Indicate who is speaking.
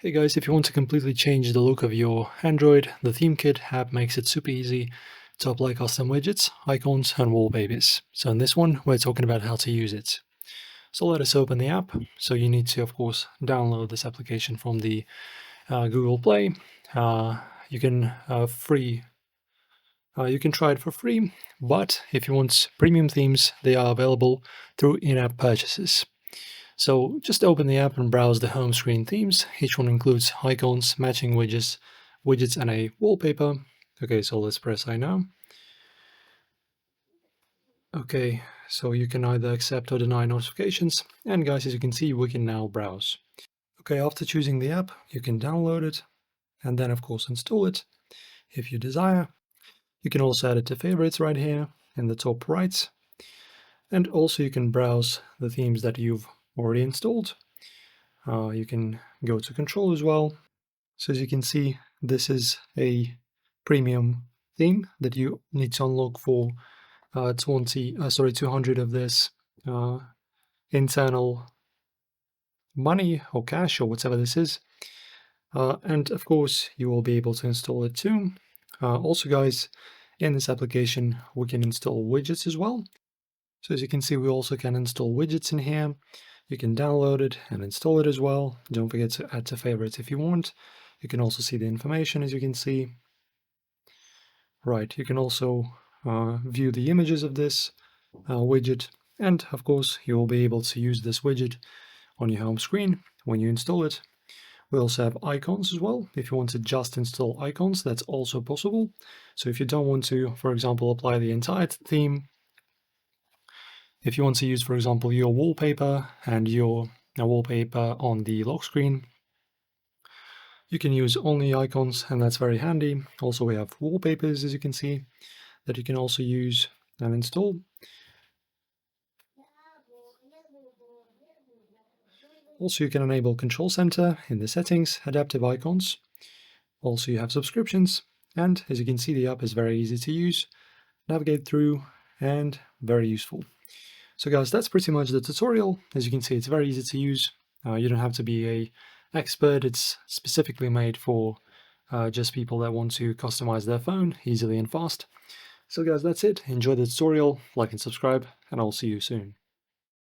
Speaker 1: Hey guys, if you want to completely change the look of your Android, the Theme Kit app makes it super easy to apply custom widgets, icons, and wallpapers. So in this one, we're talking about how to use it. So let us open the app. So you need to, of course, download this application from the Google Play. Uh, you can you can try it for free, but if you want premium themes, they are available through in-app purchases. So just open the app and browse the home screen themes. Each one includes icons, matching widgets, and a wallpaper. Okay, so let's press I now. Okay, so you can either accept or deny notifications. And guys, as you can see, we can now browse. Okay, after choosing the app, you can download it and then of course install it if you desire. You can also add it to favorites right here in the top right. And also you can browse the themes that you've already installed. You can go to control as well. So as you can see, this is a premium theme that you need to unlock for 200 of this uh, internal money or cash or whatever this is. And of course, you will be able to install it too. Also, guys, in this application, we can install widgets as well. So as you can see, we also can install widgets in here. You can download it and install it as well. Don't forget to add to favorites if you want. You can also see the information, as you can see. Right, you can also view the images of this widget. And of course, you will be able to use this widget on your home screen when you install it. We also have icons as well. If you want to just install icons, that's also possible. So if you don't want to, for example, apply the entire theme, if you want to use, for example, your wallpaper and your wallpaper on the lock screen, you can use only icons, and that's very handy. Also, we have wallpapers, as you can see, that you can also use and install. Also, you can enable Control Center in the settings, adaptive icons. Also, you have subscriptions, and as you can see, the app is very easy to use, navigate through, and very useful. So guys, that's pretty much the tutorial. As you can see, it's very easy to use. You don't have to be an expert. It's specifically made for just people that want to customize their phone easily and fast. So guys, that's it. Enjoy the tutorial, like and subscribe, and I'll see you soon.